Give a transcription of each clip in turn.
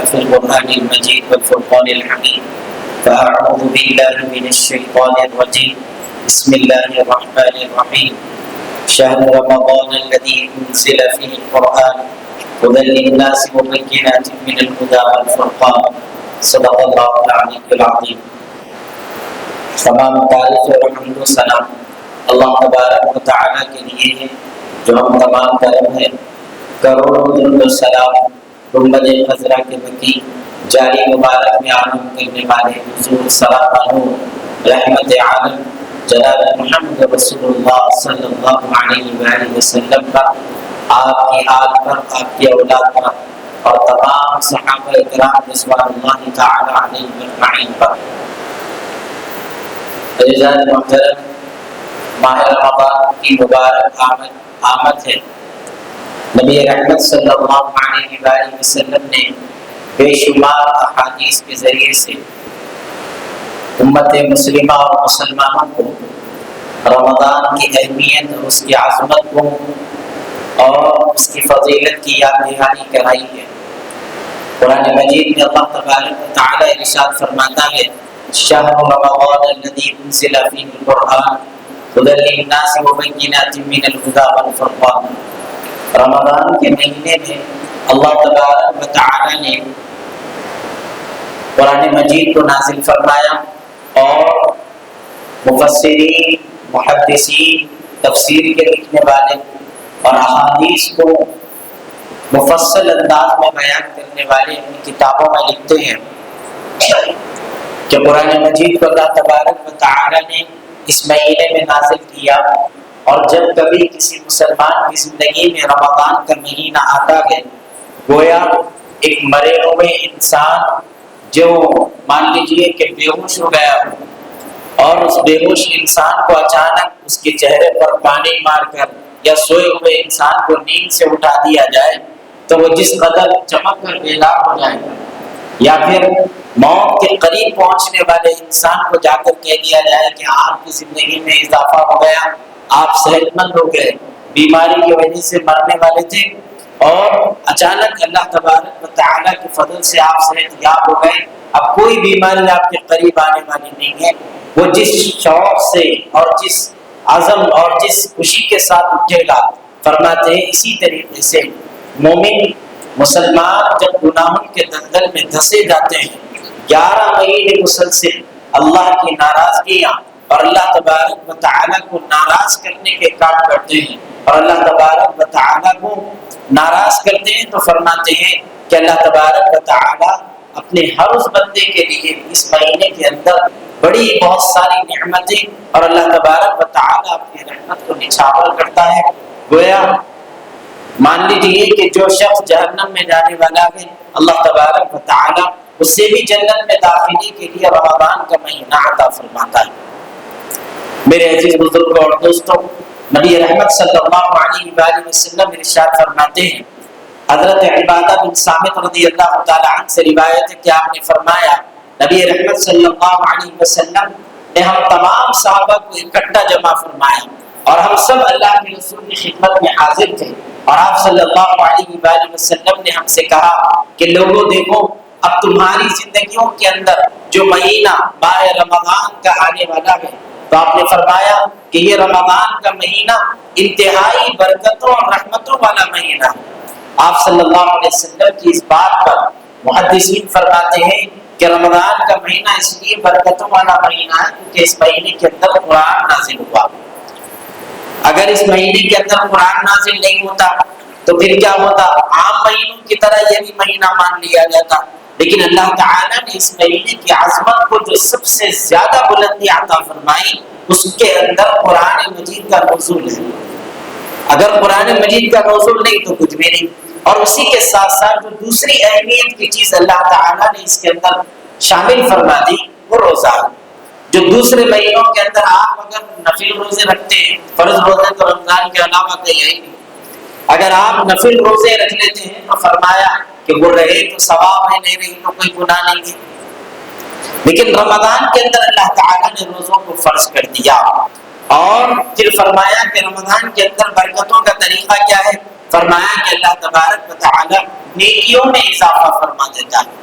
في القرآن المجيد والفرقان الحميد. فأعوذ بالله من الشيطان الرجيم. بسم الله الرحمن الرحيم. شهر رمضان الذي أنزل فيه القرآن هدى للناس وبينات من الهدى والفرقان. صدق الله العلي العظيم. تمام تعریف و حمد و سلام اللہ تبارک و تعالیٰ کے لیے ہے جو ہم تمام کرم ہے. کروڑوں درود و سلام گنبد خضرا کے بقی جاری مبارک میں عالم کرنے والے حضور سلام رحمت عالم جناب محمد رسول اللہ صلی اللہ علیہ وآلہ وسلم کا، آپ کی آل پر، آپ کی اولاد پر اور تمام صحابہ کرام رضوان اللہ تعالی علیہم اجمعین پر. عزیزان محترم، ماہ رمضان کی مبارک آمد ہے. نبی رحمت صلی اللہ علیہ وآلہ وسلم نے بے شمار احادیث کے ذریعے سے امت مسلمہ اور مسلمانوں کو رمضان کی اہمیت اور اس کی عظمت کو اور اس کی فضیلت کی یاد دہانی کرائی ہے. قرآن مجید میں اللہ تبارک و تعالی ارشاد فرماتا ہے: شہر رمضان الذی انزل فیہ القرآن ھدی للناس وبینات من الھدی والفرقان. رمضان کے مہینے میں اللہ تبارک و تعالی نے قرآن مجید کو نازل فرمایا اور مفسرین، محدثین، تفسیر کے لکھنے والے اور احادیث کو مفصل انداز میں بیان کرنے والے اپنی کتابوں میں لکھتے ہیں کہ قرآن مجید کو اللہ تبارک و تعالی نے اس مہینے میں نازل کیا، اور جب کبھی کسی مسلمان کی زندگی میں رمضان کا مہینہ آتا ہے، گویا ایک مرے ہوئے انسان جو مان لیجئے کہ بے ہوش ہو گیا اور اس بے ہوش انسان کو اچانک اس کے چہرے پر پانی مار کر یا سوئے ہوئے انسان کو نیند سے اٹھا دیا جائے تو وہ جس قدر چمک کر بیدار ہو جائے گا، یا پھر موت کے قریب پہنچنے والے انسان کو جا کر کہہ دیا جائے کہ آپ کی زندگی میں اضافہ ہو گیا، آپ صحت مند ہو گئے، بیماری کی وجہ سے مرنے والے تھے اور اچانک اللہ تبارک و تعالیٰ کے فضل سے آپ صحت یاب ہو گئے، اب کوئی بیماری آپ کے قریب آنے والی نہیں ہے. وہ جس شوق سے اور جس عزم اور جس خوشی کے ساتھ اٹھے گا، فرماتے ہیں اسی طریقے سے مومن مسلمان جب گناہوں کے دلدل میں دھسے جاتے ہیں، 11 مہینے مسلسل اللہ کی ناراضگیاں اور اللہ تبارک و تعالیٰ کو ناراض کرنے کے کام کرتے ہیں اور اللہ تبارک و تعالیٰ کو ناراض کرتے ہیں، تو فرماتے ہیں کہ اللہ تبارک و تعالیٰ اپنے ہر اس بندے کے لیے اس مہینے کے اندر بڑی بہت ساری نعمتیں اور اللہ تبارک و تعالیٰ اپنی رحمت کو نچھاور کرتا ہے. گویا مان لیجیے کہ جو شخص جہنم میں جانے والا ہے، اللہ تبارک و تعالیٰ اس سے بھی جنت میں داخلے کے لیے رمضان کا مہینہ عطا فرماتا ہے. میرے عزیز بزرگوں اور دوستوں، نبی رحمت صلی اللہ علیہ وآلہ وسلم ارشاد فرماتے ہیں، حضرت عبادہ بن صامت رضی اللہ تعالی عنہ سے روایت ہے کہ آپ نے فرمایا، نبی رحمت صلی اللہ علیہ وسلم نے ہم تمام صحابہ کو اکٹھا جمع فرمایا اور ہم سب اللہ کے رسول کی خدمت میں حاضر تھے، اور آپ صلی اللہ علیہ وآلہ وسلم نے ہم سے کہا کہ لوگوں دیکھو، اب تمہاری زندگیوں کے اندر جو مہینہ ماہ رمضان کا آنے والا ہے، تو آپ نے فرمایا کہ یہ رمضان کا مہینہ انتہائی برکتوں اور رحمتوں والا مہینہ ہے. آپ صلی اللہ علیہ وسلم کی اس بات پر محدثین فرماتے ہیں کہ رمضان کا مہینہ اس لیے برکتوں والا مہینہ ہے کیونکہ اس مہینے کے اندر قرآن نازل ہوا. اگر اس مہینے کے اندر قرآن نازل نہیں ہوتا تو پھر کیا ہوتا؟ عام مہینوں کی طرح یہ بھی مہینہ مان لیا جاتا. لیکن اللہ تعالیٰ نے اس مہینے کی عظمت کو جو سب سے زیادہ بلندی عطا فرمائی، اس کے اندر قرآن مجید کا نزول ہے. اگر قرآن مجید کا نزول نہیں تو کچھ بھی نہیں. اور اسی کے ساتھ ساتھ جو دوسری اہمیت کی چیز اللہ تعالیٰ نے اس کے اندر شامل فرما دی وہ روزہ. جو دوسرے مہینوں کے اندر آپ اگر نفل روزے رکھتے ہیں، فرض روزے تو رمضان کے علاوہ کہیں نہیں، اگر آپ نفل روزے رکھ لیتے ہیں تو فرمایا کہ وہ رہے تو ثواب ہے، نہیں رہی تو کوئی گناہ نہیں ہے. لیکن رمضان کے اندر اللہ تعالیٰ نے روزوں کو فرض کر دیا اور پھر فرمایا کہ رمضان کے اندر برکتوں کا طریقہ کیا ہے؟ فرمایا کہ اللہ تبارک و تعالیٰ نیکیوں میں اضافہ فرما دیتا ہے.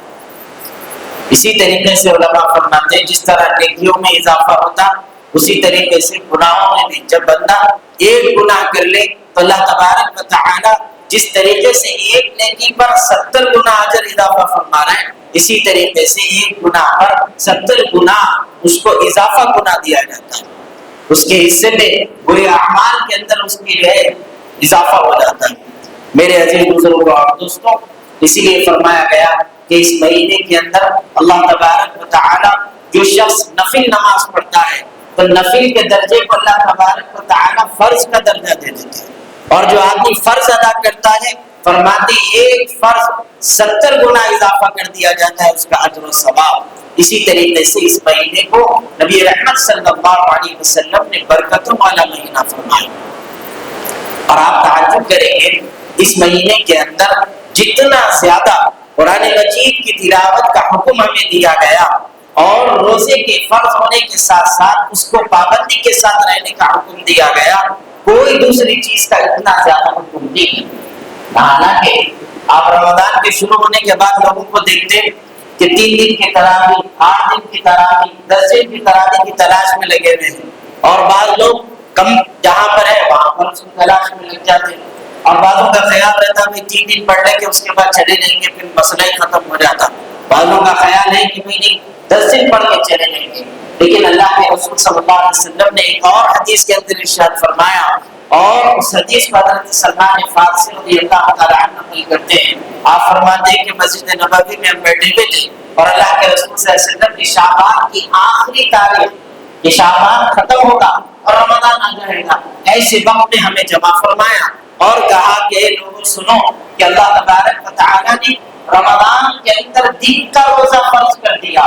اسی طریقے سے علماء فرماتے ہیں جس طرح نیکیوں میں اضافہ ہوتا اسی طریقے سے گناہوں میں بھی، جب بندہ ایک گناہ کر لے تو اللہ تبارک و تعالی جس طریقے سے ایک نیکی پر 70 گنا اجر اضافہ فرما رہے ہیں، اسی طریقے سے ایک گناہ پر 70 گنا اس کو اضافہ گناہ دیا جاتا ہے، اس کے حصے میں برے اعمال کے اندر اس کی جو ہے اضافہ ہو جاتا ہے۔ میرے عزیز بزرگوں اور دوستوں، اسی لیے فرمایا گیا کہ اس مہینے کے اندر اللہ تبارک و تعالی جو شخص نفل نماز پڑھتا ہے تو نفل کے درجے کو اللہ تبارک و تعالی فرض کا درجہ دے دیتے ہیں، اور جو آدمی فرض ادا کرتا ہے فرماتے ایک فرض 70 گنا اضافہ کر دیا جاتا ہے اس کا اجر و ثواب۔ اسی طریقے سے اس مہینے کو نبی رحمت صلی اللہ علیہ وسلم نے برکتوں والا مہینہ فرمایا، اور آپ تعجب کریں گے اس مہینے کے اندر جتنا زیادہ قرآن مجید کی تلاوت کا حکم ہمیں دیا گیا اور روزے کے فرض ہونے کے ساتھ ساتھ اس کو پابندی کے ساتھ رہنے کا حکم دیا گیا، کوئی دوسری چیز کا اتنا زیادہ حکم نہیں۔ حالانکہ آپ رمضان کے شروع ہونے کے بعد لوگوں کو دیکھتے کہ 3 دن کی تراویح، 8 دن کی تراویح، 10 دن کی تراویح کی تلاش میں لگے ہوئے ہیں، اور بعض لوگ کم جہاں پر ہے وہاں پر اس کی تلاش میں لگ جاتے ہیں، اور بعضوں کا خیال رہتا ہے 3 دن پڑھ لیں کہ اس کے بعد چلے جائیں گے، پھر مسئلہ ہی ختم ہو جاتا۔ بعضوں کا خیال ہے کہ نہیں 10 دن پڑھ کے چلے جائیں گے، لیکن اللہ کے رسول صلی اللہ علیہ وسلم نے ایک اور حدیث کے اندر ارشاد فرمایا، اور اس حدیث کو حضرت سلمان فارسی رضی اللہ تعالیٰ عنہ نقل کرتے ہیں۔ آپ فرماتے ہیں کہ مسجد نبوی میں ہم بیٹھے ہوئے تھے اور اللہ کے رسول صلی اللہ علیہ وسلم نے شعبان کی آخری تاریخ، یہ شعبان ختم ہوگا اور رمضان آ جائے گا، ایسے وقت میں ہمیں جمع فرمایا اور کہا کہ لوگوں سنو کہ اللہ تبارک و تعالیٰ نے رمضان کے اندر دن کا روزہ فرض کر دیا،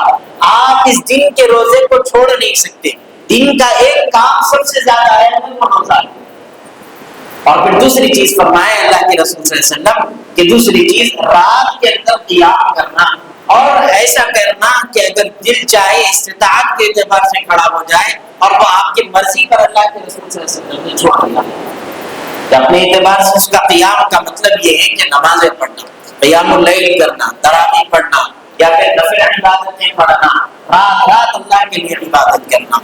آپ اس دن کے روزے کو چھوڑ نہیں سکتے، دن کا ایک کام سب سے زیادہ ہے وہ روزہ ہے۔ اور پھر دوسری چیز فرمائے اللہ کے رسول صلی اللہ علیہ وسلم کہ دوسری چیز رات کے اندر قیام کرنا، اور ایسا کرنا کہ اگر دل چاہے استطاعت کے اعتبار سے کھڑا ہو جائے اور وہ آپ کی مرضی پر اللہ کے رسول صلی اللہ علیہ وسلم نے چھوڑ دیا۔ اپنے اعتبار سے اس کا قیام کا مطلب یہ ہے کہ نمازیں پڑھنا، قیام اللیل کرنا، تراویح پڑھنا، یا پھر نفل عبادتیں پڑھنا، رات رات اللہ کے لیے عبادت کرنا۔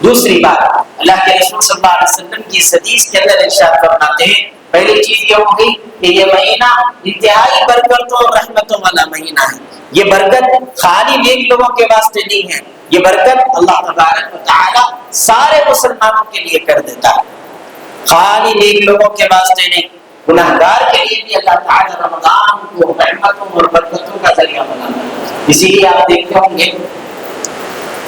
دوسری بات اللہ کے رسول صلی اللہ علیہ وسلم کی اس حدیث کے اندر ارشاد فرماتے ہیں، پہلی چیز یہ ہوگی کہ یہ مہینہ انتہائی برکتوں اور رحمتوں والا مہینہ ہے۔ یہ برکت خالی نیک لوگوں کے واسطے نہیں ہے، یہ برکت اللہ تبارک و تعالی سارے مسلمانوں کے لیے کر دیتا ہے، خالی نیک لوگوں کے واسطے نہیں، گناہگار کے لیے بھی اللہ تعالی رمضان کو رحمتوں اور برکتوں کا ذریعہ بناتا ہے۔ اسی لیے آپ دیکھتے ہوں گے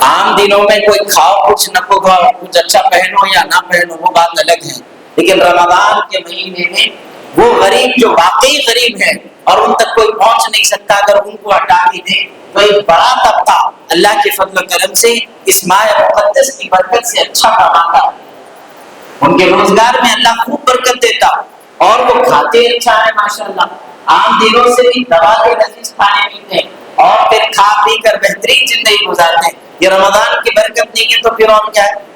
عام دنوں میں کوئی کھاؤ کچھ نہ کھاؤ، کچھ اچھا پہنو یا نہ پہنو وہ بات الگ ہے، لیکن رمضان کے مہینے میں وہ غریب جو واقعی غریب ہے اور ان تک کوئی پہنچ نہیں سکتا، اگر ان کو ہٹا بھی دے تو ایک بڑا طبقہ اللہ کے فضل و کرم سے اس ماہ مقدس کی برکت سے اچھا کماتا، ان کے روزگار میں اللہ خوب برکت دیتا، اور وہ کھاتے اچھا ہے ماشاءاللہ، عام دنوں سے بھی دوا کے لذیذ کھانے پیتے ہیں اور پھر کھا پی کر بہترین زندگی گزارتے ہیں۔ یہ رمضان کی برکت نہیں ہے تو پھر اور کیا ہے؟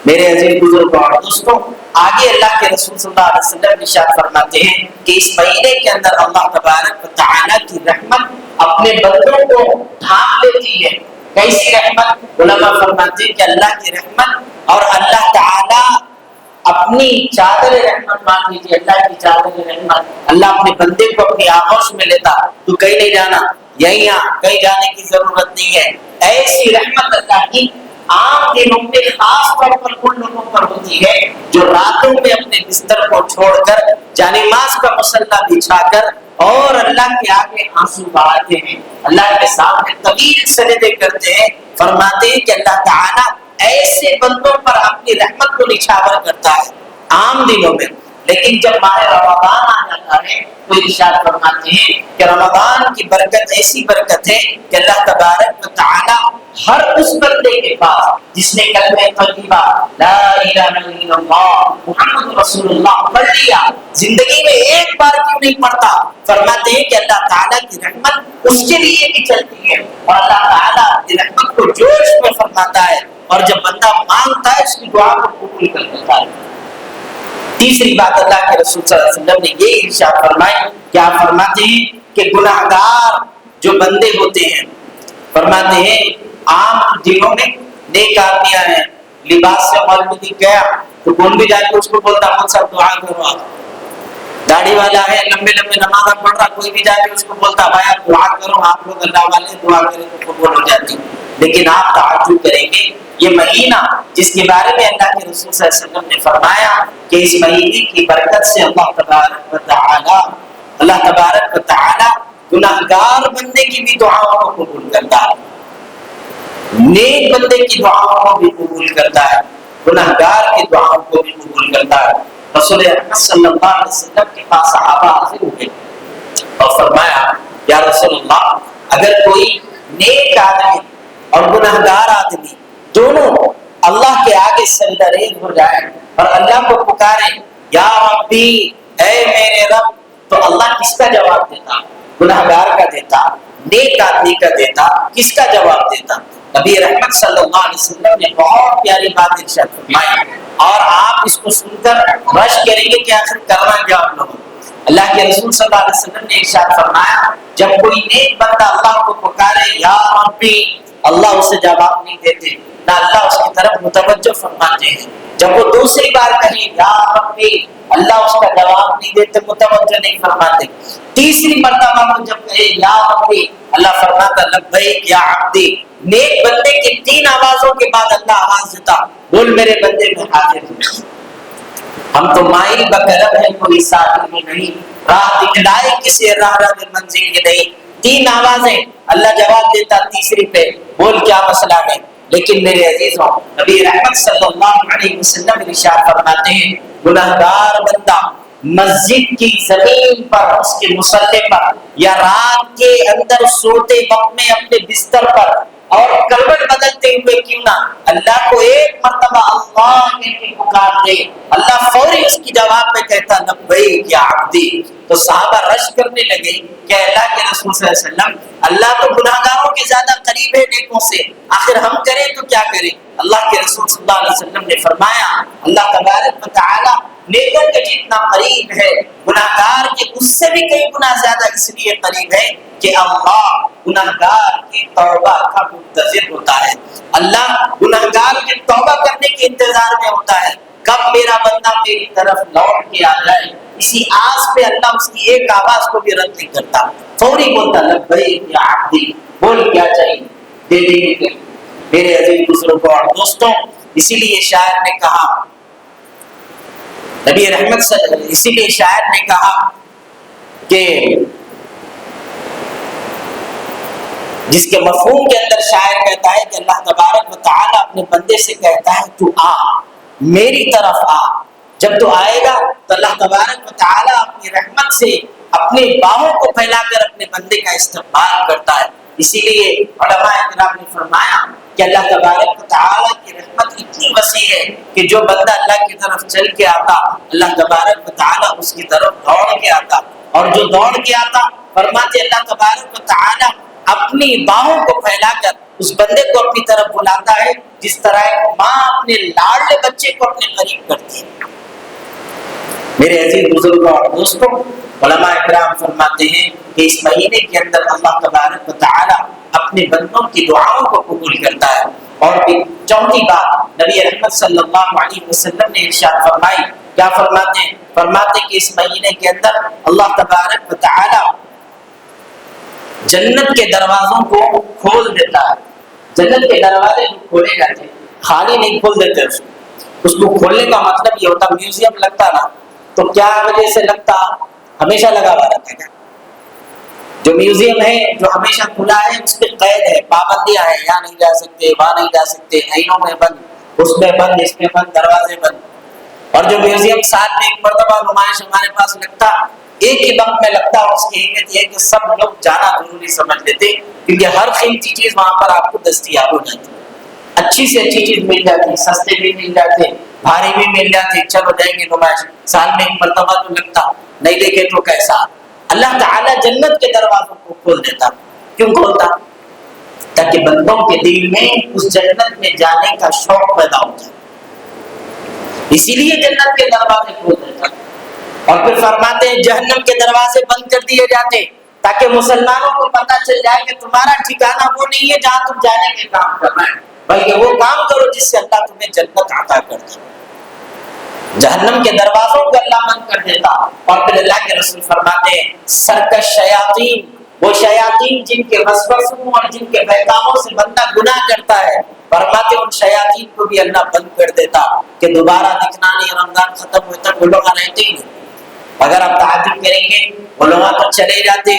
میرے عزیز بزرگوں اور دوستوں، آگے اللہ کے رسول صلی اللہ علیہ وسلم ارشاد فرماتے ہیں کہ اس مہینے کے اندر اللہ تبارک و تعالی کی رحمت اپنے بندوں کو ڈھانپ لیتی ہے۔ کیسی رحمت؟ علماء فرماتے ہیں کہ اللہ کی رحمت، اور اللہ تعالی اپنی چادر رحمت مان لیجیے، اللہ کی چادر رحمت، اللہ اپنے بندے کو اپنی آغوش میں لیتا، تو کہیں نہیں جانا، یہیں کہیں جانے کی ضرورت نہیں ہے۔ ایسی رحمت اللہ کی عام دنوں میں خاص طور پر ان لوگوں پر ہوتی ہے جو راتوں میں اپنے بستر کو چھوڑ کر جانماز کا مصلی بچھا کر اور اللہ کے آگے آنسو بہاتے ہیں، اللہ کے سامنے طویل سجدے کرتے ہیں۔ فرماتے ہیں کہ اللہ تعالیٰ ایسے بندوں پر اپنی رحمت کو نچھاور کرتا ہے عام دنوں میں، لیکن جب ماہ رمضان آ جاتا ہے تو ارشاد فرماتے ہیں کہ رمضان کی برکت ایسی برکت ہے کہ اللہ تبارک و تعالی ہر اس بندے کے پاس جس نے کلمہ طیبہ لا الہ الا اللہ محمد رسول اللہ پڑھ لیا، زندگی میں ایک بار کیوں نہیں پڑھتا، فرماتے ہیں کہ اللہ تعالیٰ کی رحمت اس کے لیے بھی چلتی ہے، اور اللہ تعالیٰ کی رحمت کو جوش میں فرماتا ہے، اور جب بندہ مانگتا ہے اس کی دعا کو قبول کر دیتا ہے۔ تیسری بات اللہ کے رسول صلی اللہ علیہ وسلم نے یہ ارشاد فرمائی، کیا فرماتے ہیں کہ گناہگار جو بندے ہوتے ہیں فرماتے ہیں عام دنوں میں نیک آدمیاں ہیں، لباس سے مولوی گیا تو کون بھی جا کے اس کو بولتا مجھ سے دعا کرو آپ، داڑھی والا ہے لمبے لمبے نماز پڑھ رہا، کوئی بھی جا کے اس کو بولتا بھائی آپ دعا کرو، آپ لوگ اللہ والے دعا کریں تو قبول ہو جاتی۔ لیکن آپ تعجب کریں گے یہ مہینہ جس کے بارے میں اللہ کے رسول صلی اللہ علیہ وسلم نے فرمایا کہ اس مہینے کی برکت سے اللہ تبارک و تعالی گناہگار بندے کی بھی دعاؤں کو قبول کرتا ہے، نیک بندے کی دعاؤں کو بھی قبول کرتا ہے، گناہگار کی دعاؤں کو بھی قبول کرتا ہے۔ رسول اکرم صلی اللہ علیہ وسلم کے پاس صحابہ حاضر ہوئے اور فرمایا یا رسول اللہ اگر کوئی نیک آدمی اور گناہگار آدمی دونوں اللہ کے آگے سجدہ ریز ہو جائے اور اللہ کو پکارے یا ربی اے میرے رب، تو اللہ کس کا جواب دیتا؟ گناہگار کا دیتا؟ نیک آدمی کا دیتا؟ کس کا جواب دیتا؟ نبی رحمت صلی اللہ علیہ وسلم نے بہت پیاری بات ارشاد فرمائی اور آپ اس کو سن کر رش کریں گے کہ آخر کرنا کیا آپ لوگوں۔ اللہ کے رسول صلی اللہ علیہ وسلم نے ارشاد فرمایا جب کوئی نیک بندہ اللہ کو پکارے یا ربی، اللہ اسے جواب نہیں دیتے، نہ اللہ اس کی طرف متوجہ فرماتے ہیں۔ جب وہ دوسری بار کہیں یا ربی، اللہ اس کا جواب نہیں دیتے، متوجہ نہیں فرماتے۔ تیسری مرتبہ وہ جب کہے یا ربی، اللہ فرماتا لبیک یا عبدی۔ نیک بندے کی 3 آوازوں کے بعد اللہ آواز دیتا بول میرے بندے میں حاضر ہوں۔ ہم تو مائل بقلب ہے کوئی ساتھ میں نہیں، راہ دکھلائے کسی راہ منزل کی نہیں۔ 3 آوازیں اللہ جواب دیتا، تیسری پہ بول کیا مسئلہ ہے۔ لیکن میرے عزیزوں نبی رحمت صلی اللہ علیہ وسلم ارشاد فرماتے ہیں گناہگار بندہ مسجد کی زمین پر، اس کے مصلی پر، یا رات کے اندر سوتے وقت میں اپنے بستر پر اور کروٹ بدلتے ہوئے کیوں نہ اللہ کو ایک مرتبہ اللہ کے پکار دے، اللہ فوری اس کی جواب میں کہتا لبیک یا عبدی۔ تو صحابہ رش کرنے لگے کہ اللہ کے رسول صلی اللہ علیہ وسلم اللہ تو گناہگاروں کے زیادہ قریب ہے نیکوں سے، آخر ہم کریں تو کیا کریں؟ اللہ کے رسول صلی اللہ علیہ وسلم نے فرمایا اللہ تبارک و تعالی نیکوں کے جتنا قریب ہے گناہگار کے اس سے بھی کئی گنا زیادہ اس لیے قریب ہے کہ اللہ گناہگار کی توبہ کا منتظر ہوتا ہے، اللہ گناہگار کی توبہ کرنے کے انتظار میں ہوتا ہے کب میرا بندہ میری طرف لوٹ کے آ جائے۔ اسی آس پہ اللہ اس کی ایک آواز کو بھی رد نہیں کرتا، فوری بولتا لبیک یا عبدی، بول کیا چاہیے دے دیں گے۔ میرے عزیز بزرگوں اور دوستوں اسی لیے شاعر نے کہا نبی رحمت صلی اسی لیے شاعر نے کہا کہ جس کے مفہوم کے اندر شاعر کہتا ہے کہ اللہ تبارک و تعالی اپنے بندے سے کہتا ہے تو آ میری طرف آ، جب تو آئے گا تو اللہ تبارک و تعالی اپنی رحمت سے اپنی باہوں کو پھیلا کر اپنے بندے کا استقبال کرتا ہے۔ اسی لیے علماء کرام نے فرمایا کہ اللہ تبارک و تعالی کی رحمت اتنی وسیع ہے کہ جو بندہ اللہ کی طرف چل کے آتا اللہ تبارک و تعالی اس کی طرف دوڑ کے آتا، اور جو دوڑ کے آتا فرماتے اللہ تبارک و تعالی اپنی باہوں کو پھیلا کر اس بندے کو اپنی طرف بلاتا ہے جس طرح ماں اپنے لاڈلے بچے کو اپنے قریب کرتی ہے۔ میرے عزیز بزرگوں اور دوستوں علماء اکرام فرماتے ہیں کہ اس مہینے کے اندر اللہ تبارک و تعالی اپنے بندوں کی دعاؤں کو قبول کرتا ہے۔ اور پھر چوتھی بات نبی رحمت صلی اللہ علیہ وسلم نے ارشاد فرمائی، کیا فرماتے ہیں؟ فرماتے کہ اس مہینے کے اندر اللہ تبارک و تعالی جنت کے دروازوں کو کھول دیتا ہے۔ جنت کے دروازے جو کھولے جاتے ہیں خالی نہیں کھول دیتے، اس کو کھولنے کا مطلب یہ ہوتا میوزیم لگتا نا تو کیا وجہ سے لگتا ہمیشہ لگا ہوا رہتا ہے۔ جو میوزیم ہے جو ہمیشہ کھلا ہے اس پہ قید ہے، پابندیاں ہیں، یہاں نہیں جا سکتے وہاں نہیں جا سکتے، آئینوں میں بند، اس میں بند، اس میں بند، دروازے بند۔ اور جو میوزیم سال میں ایک مرتبہ نمائش ہمارے پاس لگتا ایک ہی وقت میں لگتا، اس کی اہمیت یہ کہ سب لوگ جانا ضروری سمجھ لیتے کیونکہ ہر قیمتی چیز وہاں پر آپ کو دستیاب ہو جاتی، اچھی سے اچھی چیز مل جاتی، سستے بھی مل جاتے، بھاری بھی مل جاتے، چلو جائیں گے نمائش، سال میں ایک مرتبہ تو لگتا، نہیں دیکھے تو کیسا۔ اللہ تعالیٰ جنت کے دروازوں کو کھول دیتا، کیوں کھولتا؟ تاکہ بندوں کے دل میں اس جنت میں جانے کا شوق پیدا ہو جائے، اسی لیے جنت کے دروازے کھول دیتا۔ اور پھر فرماتے ہیں جہنم کے دروازے بند کر دیے جاتے، تاکہ مسلمانوں کو پتہ چل جائے کہ تمہارا ٹھکانہ وہ نہیں ہے جہاں تم جانے کے کام کرنا ہے، بلکہ وہ کام کرو جس سے اللہ تمہیں جنت عطا کر دے۔ جہنم کے دروازوں کو اللہ بند کر دیتا، اور پھر اللہ کے رسول فرماتے ہیں سرکش شیاطین، وہ شیاطین جن کے وسوسوں اور جن کے بہکاووں سے بندہ گناہ کرتا ہے، فرماتے ان شیاطین کو بھی اللہ بند کر دیتا کہ دوبارہ دکھنا نہیں، رمضان ختم ہوتا وہ لوگ رہتے ہی نہیں۔ اگر آپ تعجب کریں گے وہ لوگ تو چلے جاتے،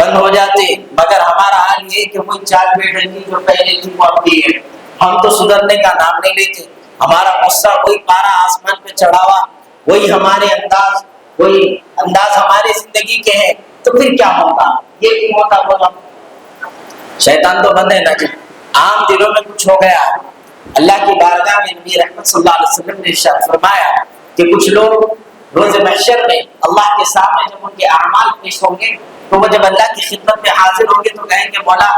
بند ہو جاتے، مگر ہمارا حال یہ کہ وہی چار بیٹھنگی جو پہلے تھی وہ اب بھی ہے، ہم تو سدھرنے کا نام نہیں لیتے، ہمارا غصہ وہی پارا آسمان پہ چڑھا ہوا، وہی ہمارے انداز ہمارے زندگی کے ہیں، تو پھر کیا ہوتا؟ یہ کیوں ہوتا بولا؟ شیطان تو بند ہے نا جی، عام دلوں میں کچھ ہو گیا۔ اللہ کی بارگاہ میں نبی رحمت صلی اللہ علیہ وسلم نے ارشاد فرمایا کہ کچھ لوگ روز محشر میں اللہ کے سامنے جب ان کے اعمال پیش ہوں گے تو وہ جب اللہ کی خدمت میں حاضر ہوں گے تو کہیں گے مولا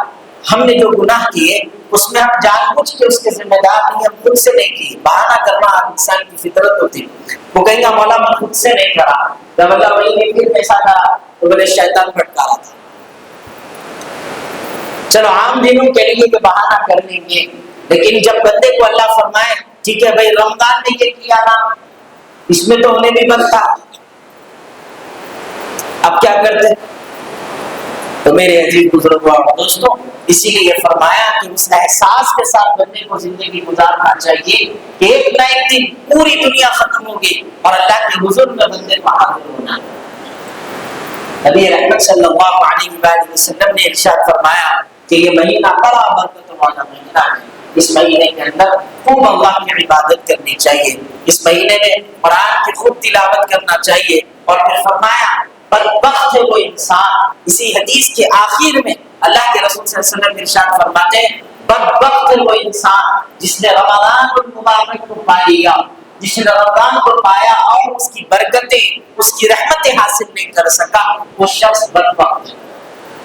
ہم نے جو گناہ کیے اس میں ہم جان بوجھ کے اس کے ذمہ دار نہیں، ہم خود سے نہیں کی، بہانہ کرنا انسان کی فطرت ہوتی، وہ کہیں گا مولا میں خود سے نہیں کرا، جب اللہ وہی نے پھر ایسا کرا تو بولے شیطان بھٹکا رہا تھا۔ چلو عام دنوں کے لیے تو بہانہ کر لیں گے، لیکن جب بندے کو اللہ فرمائے ٹھیک ہے بھائی رمضان میں یہ کیا نا، اس میں تو انہیں بھی بنتا، اب کیا کرتے؟ تو میرے عزیز بزرگوں اور دوستوں، اسی لیے فرمایا کہ اس احساس کے ساتھ بندے کو زندگی گزارنا چاہیے کہ ایک نہ ایک دن پوری دنیا ختم ہوگی اور اللہ کے حضور میں بندے کو حاضر ہونا۔ نبی رحمت صلی اللہ علیہ وآلہ وسلم نے ارشاد فرمایا کہ یہ مہینہ بڑا برکت والا مہینہ ہے، اس مہینے کے اندر خوب اللہ کی عبادت کرنی چاہیے، اس مہینے میں قرآن کی خوب تلاوت کرنا چاہیے، اور پھر فرمایا بدبخت ہے وہ انسان، اسی حدیث کے آخر میں اللہ کے رسول صلی اللہ علیہ وسلم ارشاد فرماتے ہیں بدبخت ہے وہ انسان جس نے رمضان المبارک کو پا لیا، جس نے رمضان کو پایا اور اس کی برکتیں اس کی رحمتیں حاصل نہیں کر سکا، وہ شخص بدبخت ہے۔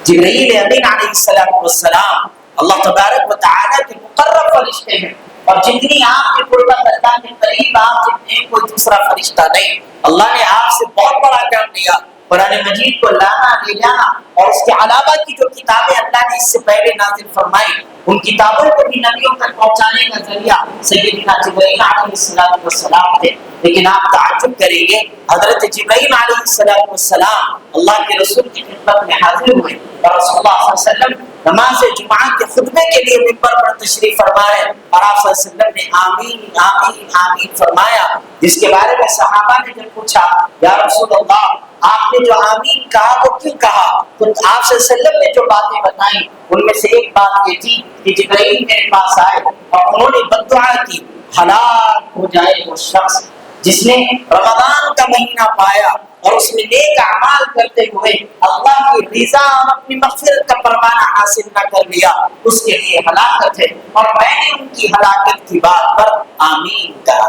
جبرائیل امین علیہ السلام اللہ تبارک و تعالیٰ کے مقرب فرشتے ہیں، اور جتنی آپ کے قربت اللہ کے قریب آپ سے کوئی دوسرا فرشتہ نہیں، اللہ نے آپ سے بہت بڑا کام لیا، قرآن مجید کو لانا لے جانا، اور اس کے علاوہ کی جو کتابیں اللہ نے اس سے پہلے نازل فرمائی ان کتابوں کو بھی نبیوں تک پہنچانے کا ذریعہ سیدنا جبرائیل علیہ السلام تھے۔ لیکن آپ تعجب کریں گے حضرت جبرائیل علیہ السلام اللہ کے رسول کی خدمت میں حاضر ہوئے اور رسول اللہ صلی اللہ علیہ وسلم نماز جمعہ کے خطبے کے لیے منبر پر تشریف فرمائے، اور آپ صلی اللہ علیہ وسلم نے آمین آمین آمین فرمایا، جس کے بارے میں صحابہ نے جب پوچھا یا رسول اللہ آپ نے جو آمین کہا وہ کیوں کہا، تو آپ صلی اللہ علیہ وسلم نے جو باتیں بتائیں ان میں سے ایک بات یہ تھی کہ جبرائیل میرے پاس آئے اور انہوں نے بددعا کی ہلاک ہو جائے وہ شخص جس نے رمضان کا مہینہ پایا اور اس میں نیک اعمال کرتے ہوئے اللہ کی رضا اور اپنی مغفرت کا پروانہ حاصل نہ کر لیا، اس کے لیے ہلاکت ہے، اور میں نے ان کی ہلاکت کی بات پر آمین کہا۔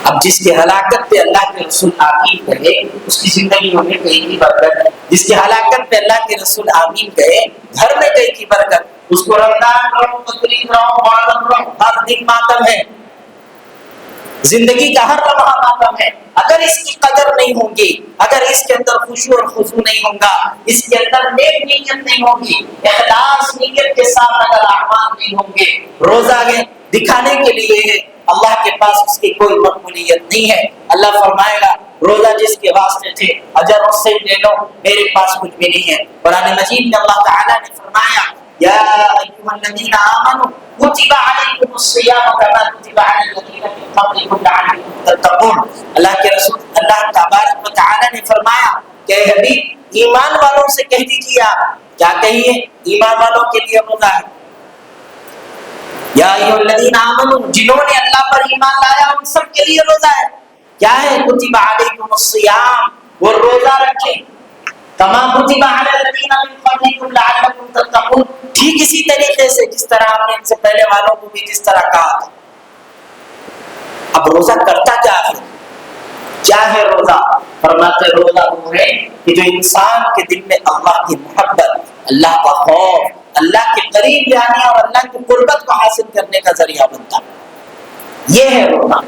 اب جس کی ہلاکت پہ اللہ کے رسول آمین کہے اس کی زندگی میں کہیں کی برکت ہے، جس کی ہلاکت پہ اللہ کے رسول آمین کہے گھر میں کہیں کی برکت، اس کو رمضان رہو تقریب رہو معلوم رہو ہر دن ماتم ہے، زندگی کا ہر لمحہ ماتم ہے، اگر اس کی قدر نہیں ہوگی، اگر اس کے اندر خشوع اور خضوع نہیں ہوگا، اس کے اندر نیک نیت نہیں ہوگی، اخلاص نیت کے ساتھ اگر اعمال نہیں ہوں گے، روزہ دکھانے کے لیے ہے، اللہ کے پاس اس کی کوئی مقبولیت نہیں ہے۔ اللہ فرمائے گا روزہ جس کے واسطے تھے اجر اس سے لے لو، میرے پاس کچھ بھی نہیں ہے۔ قرآن مجید میں اللہ تعالیٰ نے فرمایا یا ایھا الذین آمنوا کتب علیکم الصیام کما کتب علی الذین من قبلکم لعلکم تتقون۔ اللہ کے رسول اللہ تبارک و تعالیٰ نے فرمایا کہ حبیب ایمان والوں سے کہہ دیجیے، آپ کیا کہیے؟ ایمان والوں کے لیے روزہ ہے، یا ایھا الذین آمنوا جنہوں نے اللہ پر ایمان لایا ان سب کے لیے روزہ ہے۔ کیا ہے؟ کتب علیکم الصیام، وہ روزہ رکھیں کما کتب علی الذین من قبلکم لعلکم تتقون، ٹھیک اسی طریقے سے جس طرح آپ نے ان سے پہلے والوں کو بھی جس طرح کہا تھا۔ اب روزہ کرتا کیا ہے روزہ؟ فرماتے روزہ وہ ہے کہ جو انسان کے دل میں اللہ کی محبت، اللہ کا خوف، اللہ کے قریب جانے اور اللہ کی قربت کو حاصل کرنے کا ذریعہ بنتا ہے، یہ ہے روزہ۔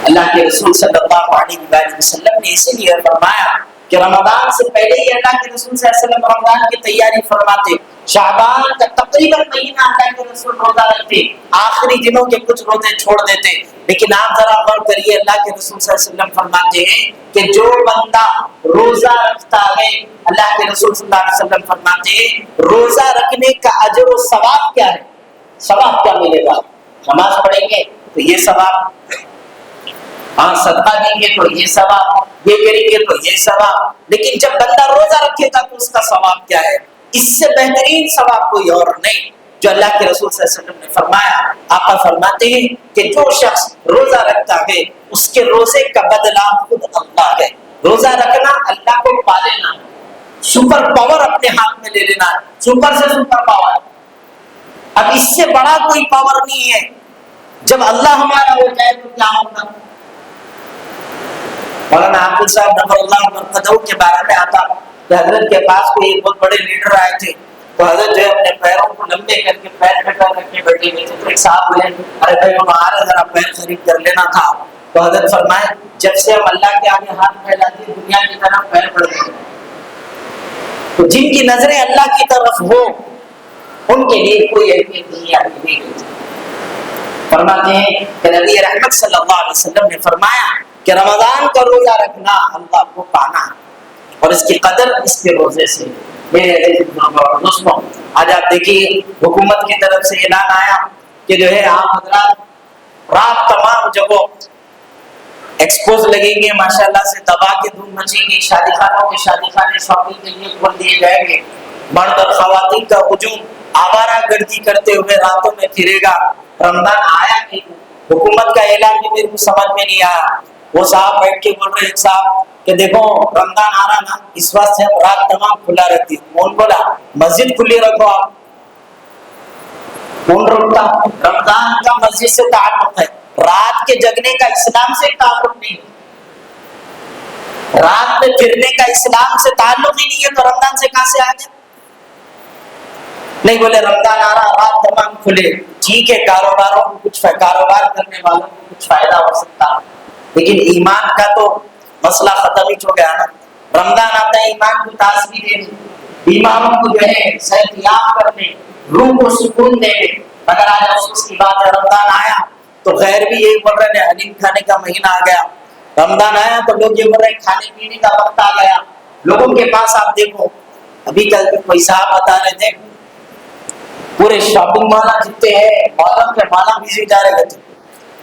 اللہ کے رسول صلی اللہ علیہ وسلم نے اسی لیے فرمایا کہ رمضان سے پہلے ہی اللہ کے رسول صلی اللہ علیہ وسلم رمضان کی تیاری فرماتے، شعبان کا تقریباً مہینہ اللہ کے رسول روزہ رکھتے، آخری دنوں کے کچھ روزے چھوڑ دیتے. لیکن آپ ذرا غور کریے، اللہ کے رسول صلی اللہ علیہ وسلم فرماتے ہیں کہ جو بندہ روزہ رکھتا ہے، اللہ کے رسول صلی اللہ علیہ وسلم فرماتے ہیں روزہ رکھنے کا اجر و ثواب کیا ہے، ثواب کیا ملے گا. نماز پڑھیں گے تو یہ ثواب، ہاں صدقہ دیں گے تو یہ ثواب، یہ کریں گے تو یہ ثواب. لیکن جب بندہ روزہ رکھے گا تو اس کا ثواب کیا ہے؟ اس سے بہترین ثواب کوئی اور نہیں جو اللہ کے رسول صلی اللہ علیہ وسلم نے فرمایا. آقا فرماتے ہیں کہ جو شخص روزہ رکھتا ہے اس کے روزے کا بدلہ خود اللہ ہے. روزہ رکھنا اللہ کو پا لینا، سپر پاور اپنے ہاتھ میں لے لینا، سپر سے سپر پاور. اب اس سے بڑا کوئی پاور نہیں ہے. جب اللہ ہمارا ہو جائے تو کیا ہوگا؟ مولانا حافظ صاحب نفر اللہ مرقدہ کے بارے میں آتا کہ حضرت کے پاس کوئی ایک بہت بڑے لیڈر آئے تھے، تو حضرت جو ہے اپنے پیروں کو لمبے کر کے پیر کٹا کر کے بیٹھے ہوئے تھے. تو ایک صاحب بولے ارے بھائی وہ آ رہا ذرا پیر خرید کر لینا تھا. تو حضرت فرمائے جب سے ہم اللہ کے آگے ہاتھ پھیلاتے ہیں دنیا کی طرف پیر بڑھتے ہیں. تو جن کی نظریں اللہ کی طرف ہو ان کے لیے کوئی اہمیت نہیں آتی. فرماتے ہیں کہ نبی رحمت صلی اللہ علیہ وسلم نے فرمایا کہ رمضان کا روزہ رکھنا اللہ کو پانا اور اس کی قدر اس کے روزے سے. میرے دوستوں آج آپ دیکھیے حکومت کی طرف سے اعلان آیا کہ جو ہے آپ حضرات رات تمام جگہوں ایکسپوز لگیں گے، ماشاءاللہ سے دبا کے دھوم مچیں گی، شادی خانوں کے شادی خانے شاپنگ کے لیے کھول دیے جائیں گے، مرد اور خواتین کا ہجوم آوارہ گردی کرتے ہوئے راتوں میں پھرے گا. رمضان آیا نہیں، حکومت کا اعلان بھی میرے کو سمجھ میں نہیں آیا. وہ صاحب بیٹھ کے بول رہے ایک صاحب کہ دیکھو رمضان آ رہا نا اس واسطے ہم رات تمام کھلا رہتی. کون بولا مسجد کھلی رکھو آپ؟ کون روکتا؟ رمضان کا مسجد سے تعلق ہے، رات کے جگنے کا اسلام سے تعلق نہیں، رات میں پھرنے کا اسلام سے تعلق ہی نہیں ہے. تو رمضان سے کہاں سے آ گیا؟ نہیں بولے رمضان آ رہا رات تمام کھلے. ٹھیک ہے، کاروباروں کو کچھ کاروبار کرنے والوں کو کچھ فائدہ ہو سکتا، لیکن ایمان کا تو مسئلہ ختم ہی ہو گیا نا. رمضان آتا ہے ایمان کو تازگی دینے، بیماروں کو جو ہے صحت یاب کرنے، روح کو سکون دینے. مگر آج افسوس کی بات ہے رمضان آیا تو غیر بھی یہی بول رہے ہیں حلیم کھانے کا مہینہ آ گیا. رمضان آیا تو لوگ یہ بول رہے ہیں کھانے پینے کا وقت آ گیا. لوگوں کے پاس آپ دیکھو، ابھی کل کوئی صاحب بتا رہے تھے پورے شاپنگ مالا جتنے ہیں مالوں کے مالا بھیجے جا رہے تھے،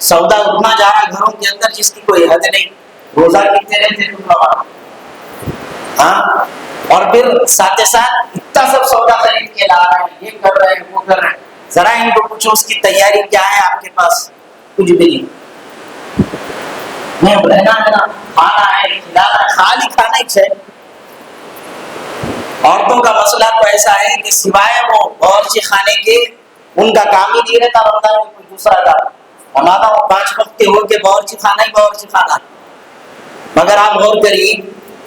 سودا اتنا جا رہا ہے گھروں کے اندر جس کی کوئی حد نہیں. روزہ کتنے رہتے تم لوگ؟ ہاں، اور پھر ساتھ ساتھ اتنا سب سودا خرید کے لا رہے ہیں، یہ کر رہے ہیں وہ کر رہے ہیں. ذرا ان کو پوچھو اس کی تیاری کیا ہے آپ کے پاس؟ کچھ بھی نہیں. رہنا کھانا ہے، کھلانا، خالی کھانا ہی ہے. عورتوں کا مسئلہ تو ایسا ہے کہ سوائے وہ باورچی خانے کے ان کا کام ہی نہیں رہتا رمضان میں کوئی دوسرا کام. ہمارا 5 وقت ہو کے باورچی خانہ ہی باورچی خانہ. مگر آپ غور کریے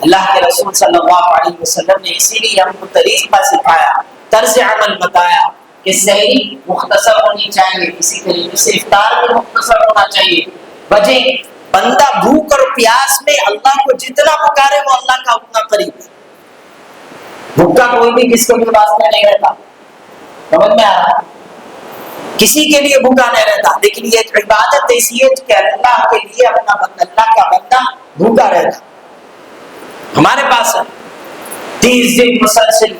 اللہ کے رسول صلی اللہ علیہ وسلم نے اسی لیے ہم کو طریقہ سکھایا، طرز عمل بتایا کہ سحری مختصر ہونی چاہیے، اسی طریقے سے افطار بھی مختصر ہونا چاہیے. وجہ بندہ بھوک اور پیاس میں اللہ کو جتنا پکارے وہ اللہ کا اتنا قریب. بھوکا کوئی بھی کس کو بھی واسطہ نہیں رہتا، سمجھ میں آ رہا؟ کسی کے لیے بھوکا نہیں رہتا. لیکن یہ عبادت ایسی ہے کہ اللہ کے لیے اپنا بندہ، اللہ کا بندہ بھوکا رہتا. ہمارے پاس 30 دن مسلسل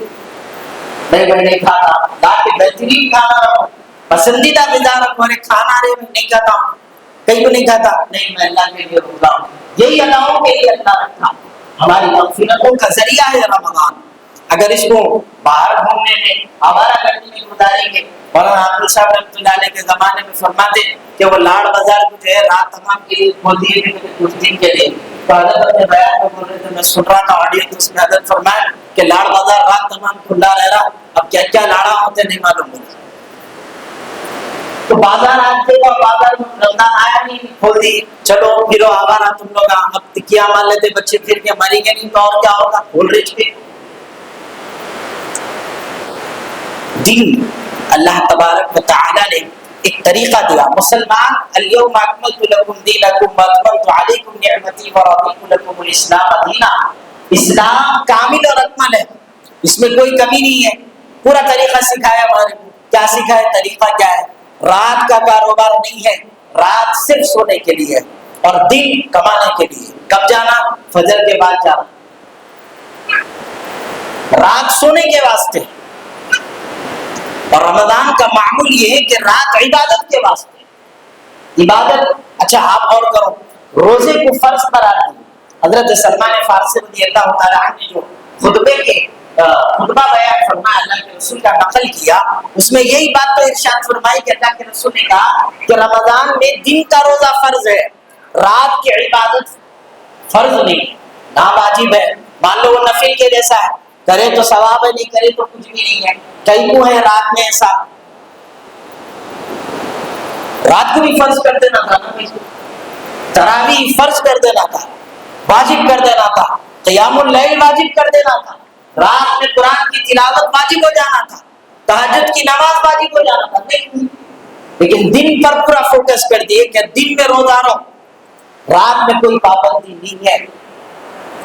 نہیں کھاتا، لا کے بہترین کھانا رہو، پسندیدہ غذا رکھو. کھانا رہے میں نہیں کھاتا ہوں، کہیں کو نہیں کھاتا، نہیں میں اللہ کے لیے روزہ ہوں. یہی اللہ کے لیے اللہ رکھا. ہماری مغفرتوں کا ذریعہ ہے رمضان. اگر اس کو باہر گھومنے میں آوارہ گردی میں گزاریں گے، مولانا حافظ صاحب رحمۃ اللہ علیہ کے زمانے میں فرماتے کہ وہ لاڑ بازار کو جو ہے رات تمام کے لیے کھول دیے تھے کچھ دن کے لیے. تو حضرت اپنے بیان میں بول رہے تھے، میں سن رہا تھا آڈیو، تو اس میں حضرت فرمایا کہ لاڑ بازار رات تمام کھلا رہ رہا. اب کیا کیا لاڑا ہوتے نہیں معلوم ہوتا. تو بازار آتے تو بازار میں رمضان آیا نہیں، کھول دی، چلو پھرو آوارہ تم لوگ. اب تکیا مان لیتے بچے پھر کے مریں گے نہیں تو اور کیا ہوگا. کھول رہی تھے دین. اللہ تبارک و تعالی نے ایک طریقہ دیا. مسلمان الیوم اکملت لکم دینکم واتممت علیکم نعمتی ورضیت لکم الاسلام دینا. اسلام کامل اور اکمل ہے، اس میں کوئی کمی نہیں ہے، پورا طریقہ سکھایا ہمارے کو۔ کیا سکھایا؟ طریقہ کیا ہے؟ رات کا کاروبار نہیں ہے، رات صرف سونے کے لیے اور دن کمانے کے لیے۔ کب جانا؟ فجر کے بعد جانا، رات سونے کے واسطے۔ اور رمضان کا معمول یہ ہے کہ رات عبادت کے واسطے، عبادت۔ اچھا آپ غور کرو، روزے کو فرض قرار دیا حضرت سلمان فارسی رضی اللہ تعالیٰ عنہ نے جو خطبہ بیان فرمایا، اللہ کے رسول کا نقل کیا، اس میں یہی بات تو ارشاد فرمائی کہ اللہ کے رسول نے کہا کہ رمضان میں دن کا روزہ فرض ہے، رات کی عبادت فرض نہیں، نہ واجب ہے۔ مان لو وہ نفل کے جیسا ہے، کرے تو ثواب ہے، نہیں کرے تو کچھ بھی نہیں ہے۔ کئی کو ہے رات میں ایسا، رات کو بھی فرض کر دینا تھا نا، تراویح فرض کر دینا تھا، واجب کر دینا تھا، قیام اللیل واجب کر دینا تھا، رات میں قرآن کی تلاوت واجب ہو جانا تھا، تہجد کی نماز واجب ہو جانا تھا، نہیں، لیکن دن پر پورا فوکس کر دیے کہ دن میں روزہ رہو، رات میں کوئی پابندی نہیں ہے۔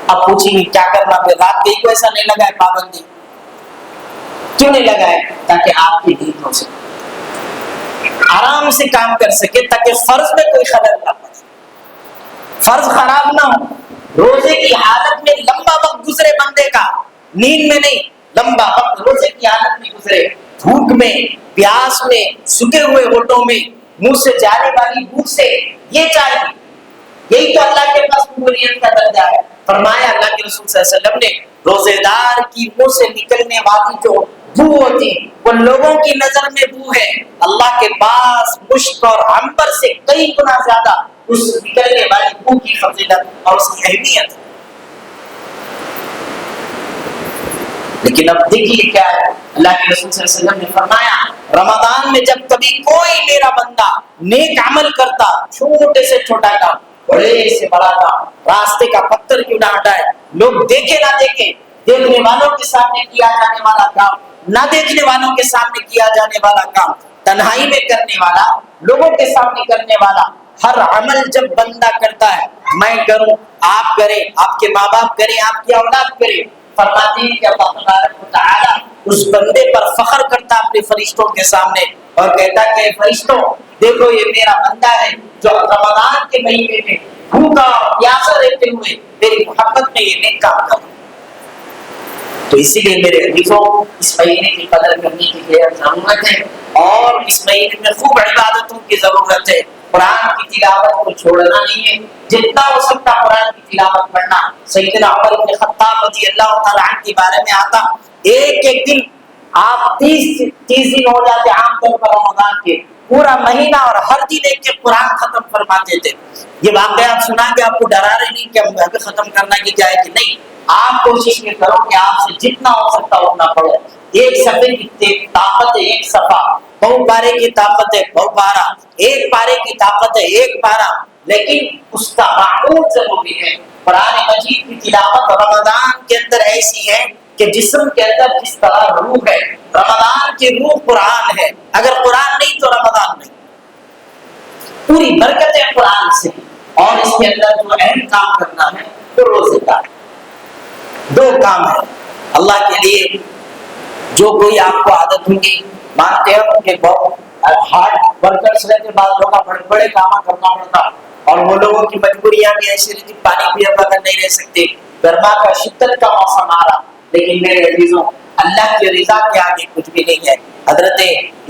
اب پوچھیں گے کیا کرنا پھر؟ رات کے کو ایسا نہیں لگا ہے پابندی، کیوں نہیں لگا ہے؟ تاکہ آپ کی دین ہو سکے، آرام سے کام کر سکے، تاکہ فرض میں کوئی خلل نہ پڑے، فرض خراب نہ ہو۔ روزے کی حالت میں لمبا وقت گزرے بندے کا، نیند میں نہیں، لمبا وقت روزے کی حالت میں گزرے، بھوک میں، پیاس میں، سکے ہوئے ہونٹوں میں، منہ سے جانے والی بو سے، یہ چاہیے، یہی تو اللہ کے پاس قبولیت کا درجہ ہے۔ فرمایا اللہ کے رسول صلی اللہ علیہ وسلم نے، روزے دار کی منہ سے نکلنے والی جو بو ہوتی وہ لوگوں کی نظر میں بو ہے، اللہ کے پاس مشک اور عنبر سے کئی گنا زیادہ اس نکلنے والی بو کی فضیلت اور اس کی اہمیت ہے۔ لیکن اب دیکھیے کیا ہے، اللہ کے رسول صلی اللہ علیہ وسلم نے فرمایا رمضان میں جب کبھی کوئی میرا بندہ نیک عمل کرتا، چھوٹے سے چھوٹا کام، بڑے سے بڑا کام، راستے کا پتھر کیوں نہ ہٹائے، لوگ دیکھے نہ دیکھے، دیکھنے والوں کے سامنے کیا جانے والا کام، نہ دیکھنے والوں کے سامنے کیا جانے والا کام، تنہائی میں کرنے والا، لوگوں کے سامنے کرنے والا، ہر عمل جب بندہ کرتا ہے، میں کروں، آپ کریں، آپ کے ماں باپ کریں، آپ کی اولاد کرے، فرماتے ہیں کہ اللہ تبارک و تعالی اس بندے پر فخر کرتا اپنے فرشتوں کے سامنے اور کہتا کہ فرشتوں دیکھو یہ میرا بندہ ہے جو رمضان کے مہینے میں بھوکا اور پیاسا رہتے ہوئے میری محبت میں یہ نیک کام کرتا۔ تو اسی لیے میرے عزیزوں اس مہینے کی قدر کرنے کی ضرورت ہے اور اس مہینے میں خوب عبادتوں کی ضرورت ہے۔ قرآن کی تلاوت کو چھوڑنا نہیں ہے، جتنا ہو سکتا قرآن کی تلاوت پڑھنا۔ سیدنا عمر بن خطاب رضی اللہ تعالیٰ عنہ کے بارے میں آتا، ایک دن آپ 30 دن ہو جاتے عام طور پر رمضان کے، پورا مہینہ اور ہر دن ایک قرآن ختم فرماتے تھے۔ یہ واقعات سنا کے آپ کو ڈرا رہے نہیں کہ ہم ختم کرنا کی جائے کہ نہیں، آپ کوشش یہ کرو کہ آپ سے جتنا ہو سکتا اتنا پڑھو۔ ایک صفحے کی طاقت ہے ایک صفحہ، بہو پارے کی طاقت ہے بہو پارا، ایک پارے کی طاقت ہے ایک پارا، لیکن اس کا معمول ضروری ہے۔ قرآن مجید کی تلاوت رمضان کے اندر ایسی ہے کہ جسم کے اندر جس طرح روح ہے، رمضان کی روح قرآن ہے، اگر قرآن نہیں تو رمضان نہیں۔ پوری برکتیں قرآن سے، اور اس کے اندر جو اہم کام کرنا ہے وہ روزے کا دو کام ہے اللہ کے لیے۔ جو کوئی آپ کو عادت ہوگی، مانتے ہیں کہ بہت ہارڈ ورکرس رہتے، بعض لوگوں کا بڑے بڑے کام کرنا پڑتا اور وہ لوگوں کی مجبوریاں بھی ایسی رہتی، پانی پیے بغیر نہیں رہ سکتے، گرما کا شدت کا موسم آ رہا، لیکن میرے عزیزوں اللہ کی رضا کے آگے کچھ بھی نہیں ہے۔ حضرت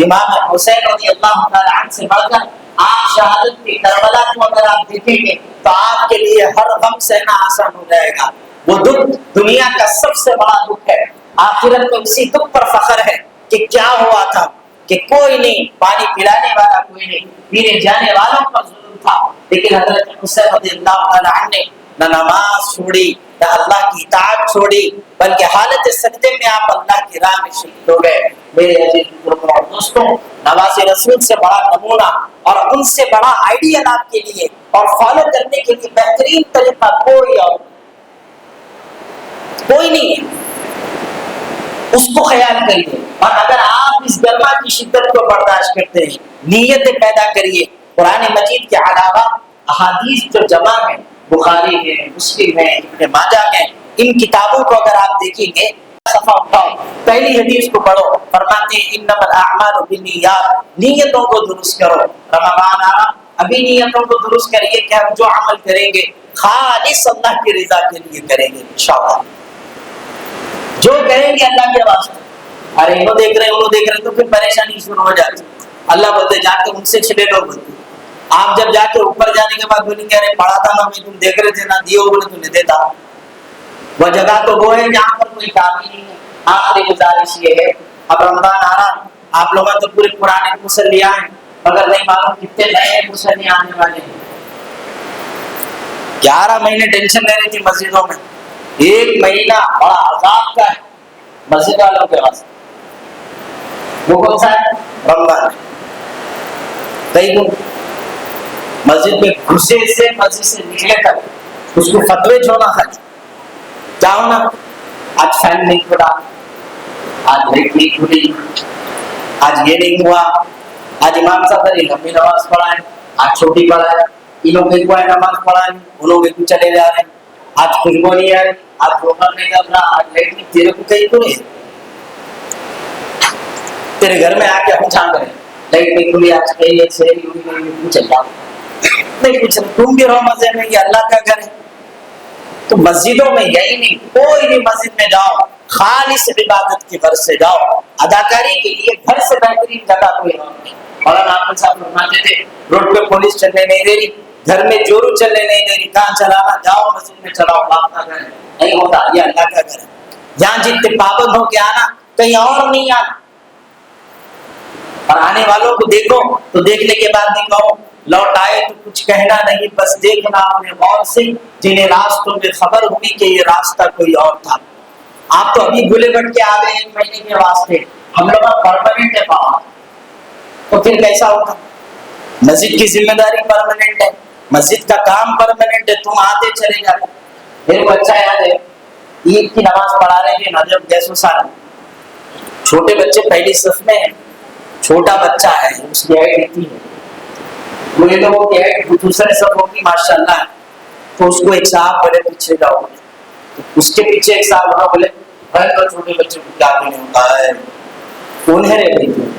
امام حسین رضی اللہ تعالیٰ عنہ سے بڑھ کر آپ شہادت کی کربلا کو اگر آپ دیکھیں گے تو آپ کے لیے ہر غم سہنا آسان ہو جائے گا۔ وہ دکھ دنیا کا سب سے بڑا دکھ ہے، آخرت میں اسی دکھ پر فخر ہے کہ کیا ہوا تھا کہ کوئی نہیں، پانی پلانے والا کوئی نہیں، پینے جانے والوں پر ظلم تھا، لیکن حضرت حسین رضی اللہ تعالیٰ عنہ نے نہ نماز چھوڑی نہ اللہ کی اطاعت چھوڑی، بلکہ حالت سجدے میں آپ اللہ کی راہ میں شہید ہو گئے۔ میرے عزیز بزرگوں اور دوستوں، نواز رسول سے بڑا نمونہ اور ان سے بڑا آئیڈیل آپ کے لیے اور فالو کرنے کے لیے بہترین طریقہ کوئی نہیں ہے، اس کو خیال کریے۔ اور اگر آپ اس گرما کی شدت کو برداشت کرتے ہیں، نیت پیدا کریے، قرآن مجید کے علاوہ احادیث جو جمع ہیں، بخاری ہے، مسلم ہے، ابن ماجہ ہے، ان کتابوں کو اگر آپ دیکھیں گے، صفحہ اٹھاؤ، پہلی حدیث کو پڑھو، فرماتے ہیں انما الاعمال بالنیات، نیتوں کو درست کرو۔ رمضان آ رہا، ابھی نیتوں کو درست کریے کہ ہم جو عمل کریں گے خالص اللہ کی رضا کے لیے کریں گے انشاءاللہ، جو کریں گے اللہ کے واسطے۔ ارے انہوں دیکھ رہے انہوں دیکھ رہے تو پھر پریشانی شروع ہو جاتی۔ اللہ بولتے جا کے ان سے چھلے لوگ بولتے، آپ جب جا کے اوپر جانے کے بعد بولیں گے ارے پڑھا تھا نا میں، تم دیکھ رہے تھے نا، دیے بولے تم نے دیتا۔ وہ جگہ تو وہ ہے جہاں پر کوئی کام نہیں ہے۔ آخری گزارش یہ ہے، اب رمضان آ رہا، آپ لوگوں تو پورے پرانے مصلیاں ہیں، مگر نہیں معلوم کتنے نئے مصلی آنے والے ہیں۔ 11 مہینے ٹینشن لے رہی تھی مسجدوں میں، ایک مہینہ بڑا عذاب کا ہے مسجد والوں کے واسطے۔ وہ کون سا ہے؟ رمضان۔ کئی دن مسجد میں گھسے سے مسجد سے نکلے تک اس کو فتوے چھوڑنا خالی، کیا ہونا؟ آج فین نہیں کھلا، آج لائٹ نہیں کھلی، آج یہ نہیں ہوا، آج امام صاحب نے لمبی نماز پڑھائے، آج چھوٹی پڑھائے، انہوں نے کوئی نماز پڑھائے، انہوں نے کچھ چلے جا رہے ہیں، آج خوشبو نہیں آ رہی، آج روکر نہیں کر رہا، آج لائٹ نہیں، تیرے کو کہیں تو نہیں، تیرے گھر میں آ کے ہم چھان کریں لائٹ نہیں کھلی، آج کہیں ایک شہری ہوئی چل جاؤ نہیں کچھ نہیں، تم بھی رہو مزے میں، یہ اللہ کا گھر ہے۔ تو مسجدوں میں یہی نہیں، کوئی بھی مسجد میں جاؤ خالص عبادت کی غرض سے جاؤ، اداکاری کے لیے گھر سے بہترین جگہ کوئی اور نہیں۔ مولانا احمد صاحب فرماتے تھے روڈ پہ پولیس چلنے نہیں دے رہی، گھر میں چورو چلنے نہیں دے رہی، کہاں چلانا؟ جاؤ مسجد میں چلاؤ، باپ کا گھر ہے۔ نہیں ہوتا، یہ اللہ کا گھر ہے، جہاں جتنے پابند ہو کے آنا، کہیں اور نہیں آنا۔ اور آنے والوں کو دیکھو تو دیکھنے کے بعد بھی کہو لوٹ آئے تو کچھ کہنا نہیں، بس دیکھنا اپنے غور سے، جنہیں راستوں میں خبر ہوئی کہ یہ راستہ کوئی اور تھا۔ آپ تو ابھی بھولے بٹ کے آ گئے ایک مہینے کے واسطے، ہم لوگ پرماننٹ ہے باہر، تو پھر کیسا ہوگا؟ مسجد کی ذمہ داری پرماننٹ ہے، مسجد کا کام پرماننٹ ہے، تم آتے چلے جاتے۔ میرے کو اچھا یاد ہے عید کی نماز پڑھا رہے تھے نجف گیسو سال، چھوٹے بچے پہلی صف میں ہیں، چھوٹا بچہ ہے، اس کی ہائٹ اتنی ہے، مجھے تو وہ کہ دوسرے سب ہوگی ماشاء اللہ، تو اس کو ایک صاحب بولے پیچھے جاؤ، اس کے پیچھے ایک صاحب وہاں بولے بھائی تو چھوٹے بچے کو کیا نہیں ہوتا ہے، کون ہے رے بھائی؟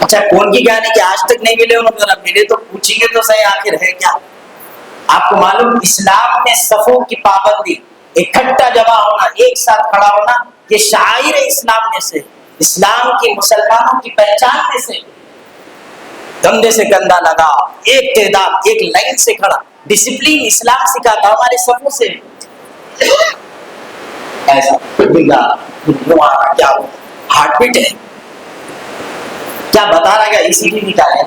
اچھا کون کی کیا نہیں کہ آج تک نہیں ملے انہوں نے، ملے تو پوچھیں گے تو صحیح آخر ہے کیا؟ آپ کو معلوم اسلام میں صفوں کی پابندی، اکٹھا جمع ہونا، ایک ساتھ کھڑا ہونا، یہ شاعر اسلام میں سے، اسلام کی مسلمانوں کی پہچان میں سے، کندھے سے کندھا لگا، ایک تعداد، ایک لائن سے کھڑا، ڈسپلین اسلام سکھاتا ہمارے صفوں سے۔ ایسا کیا ہارٹ بیٹ ہے کیا بتا رہا، کیا اسی لیے نکالے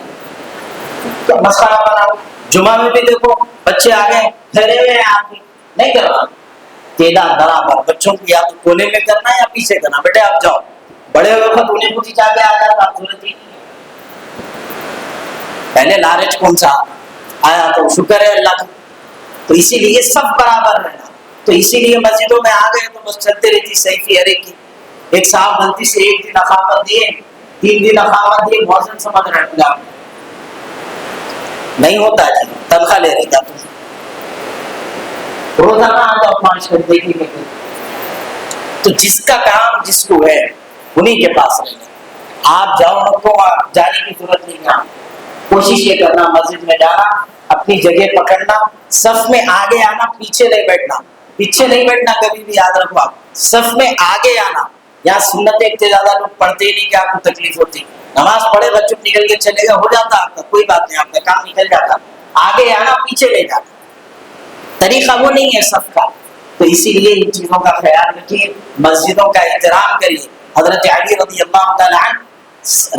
کیا مسئلہ بنا؟ جمعہ میں بھی دیکھو بچے آ گئے ٹھہرے ہوئے ہیں، آپ نہیں کرنا تعداد برابر، بچوں کو یا تو کونے میں کرنا یا پیچھے کرنا، بیٹے آپ جاؤ، بڑے ہوئے وقت انہیں کچھ چاہ کے آ جاتا، آپ ضرورت ہی نہیں ہے۔ پہلے لالچ کون سا آیا تو شکر ہے اللہ کا، تو اسی لیے سب برابر رہنا، تو اسی لیے مسجدوں میں آ گئے تو بس چلتے رہتی صحیح فی ہر ایک کی، ایک صاحب غلطی سے ایک دن اقامت دیے، 3 دن اقامت دیے، مؤذن سمجھ رہے ہیں نہیں ہوتا ہے، تنخواہ لے رہے کیا تم؟ روزانہ آ جاؤ 5 گھنٹے کی میٹنگ، تو جس کا کام جس کو ہے انہی کے پاس رہنا، آپ جاؤ ان کو جانے کی ضرورت نہیں ہے۔ کوشش یہ کرنا مسجد میں جانا، اپنی جگہ پکڑنا، صف میں آگے آنا، پیچھے نہیں بیٹھنا، پیچھے نہیں بیٹھنا کبھی بھی یاد رکھو آپ، صف میں آگے آنا۔ یہاں سنت اتنے زیادہ لوگ پڑھتے ہی نہیں کہ آپ کو تکلیف ہوتی، نماز پڑھے بچوں نکل کے چلے گا، ہو جاتا آپ کا، کوئی بات نہیں، آپ کا کام نکل جاتا، آگے آنا پیچھے نہیں جانا، طریقہ وہ نہیں ہے صف کا۔ تو اسی لیے ان چیزوں کا خیال رکھیے، مسجدوں کا احترام کریے۔ حضرت علی رضی اللہ تعالیٰ عنہ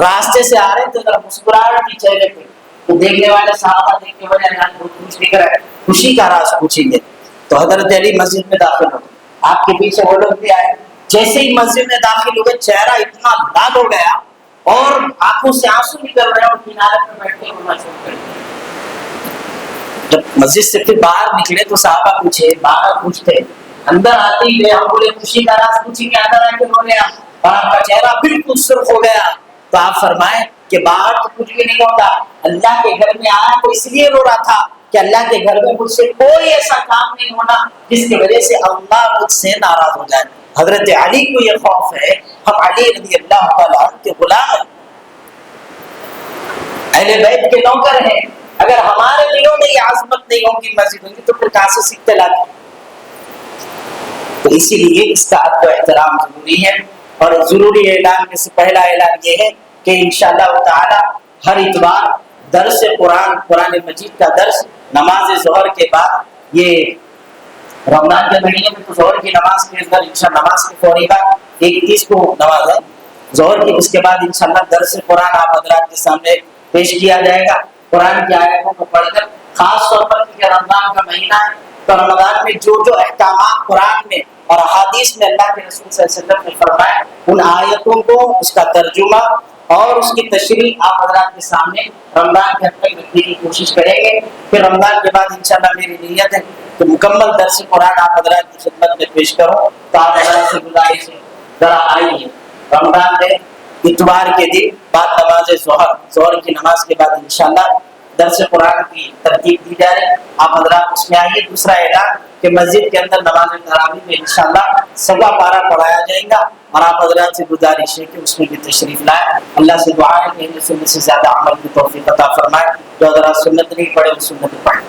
راستے سے آ رہے تھے، ذرا مسکراہٹ کی چہرے پہ، تو دیکھنے والے صحابہ دیکھ کے بولے اللہ بہت خوش دکھ رہا ہے، خوشی کا راز پوچھیں گے، تو حضرت علی مسجد میں داخل ہو گئے، آپ کے پیچھے وہ لوگ بھی آئے، جیسے ہی مسجد میں داخل ہوئے چہرہ اتنا لال ہو گیا اور آنکھوں سے آنسو نکل رہے اور کنارے پر بیٹھ کے رونا شروع کر دیا۔ جب مسجد سے پھر باہر نکلے تو صحابہ پوچھے، باہر پوچھتے، اندر آتے ہی گئے، ہم بولے خوشی کا راز پوچھیں گے، اندر آ کے رو رہے ہیں، اور آپ کا چہرہ بالکل سرخ ہو گیا، تو آپ فرمائیں کہ باہر تو کچھ بھی نہیں ہوتا، اللہ کے گھر میں آیا تو اس لیے رو رہا تھا کہ اللہ کے گھر میں مجھ سے کوئی ایسا کام نہیں ہونا جس کی وجہ سے اللہ مجھ سے ناراض ہو جائے۔ حضرت علی کو یہ خوف ہے، ہم علی رضی اللہ تعالیٰ عنہ کے غلام ہیں، اہل بیت کے نوکر ہیں، اگر ہمارے دلوں میں یہ عظمت نہیں ہوگی مسجد ہوگی تو پھر کہاں سے سیکھتے لاتے؟ تو اسی لیے اس کا ادب و احترام ضروری ہے۔ اور ضروری اعلان میں سے پہلا اعلان یہ ہے کہ انشاءاللہ تعالی ہر اتوار درس قرآن مجید کا درس نماز ظہر کے بعد، یہ رمضان کے مہینے میں تو ظہر کی نماز کے اندر انشاءاللہ نماز کے فوری بعد 31 کو نماز ہے ظہر کی، اس کے بعد انشاءاللہ درس قرآن آپ حضرات کے سامنے پیش کیا جائے گا۔ قرآن کی آیتوں کو پڑھ کر، خاص طور پر کہ رمضان کا مہینہ ہے تو رمضان میں جو احکامات قرآن میں اور احادیث میں اللہ کے رسول صلی اللہ علیہ وسلم نے فرمایا، ان آیتوں کو، اس کا ترجمہ اور اس کی تشریح آپ حضرات کے سامنے رمضان کے حد تک رکھنے کی کوشش کریں گے۔ پھر رمضان کے بعد انشاءاللہ میری نیت ہے کہ مکمل درس قرآن آپ حضرات کی خدمت میں پیش کروں۔ تو آپ حضرات سے گزارش ہے ذرا آئیے رمضان میں اتوار کے دن بعد نماز ظہر کی نماز کے بعد انشاءاللہ درس قرآن کی ترتیب دی جائے، آپ حضرات اس میں آئیے۔ دوسرا اعلان کہ مسجد کے اندر نماز تراویح میں انشاءاللہ سوا پارہ پڑھایا جائے گا، اور آپ حضرات سے گزارش ہے کہ اس میں بھی تشریف لائیں۔ اللہ سے دعا ہے کہ سنت سے زیادہ عمل کی توفیق عطا فرمائے۔ جو حضرات سنت نہیں پڑھے وہ سنت پڑھیں۔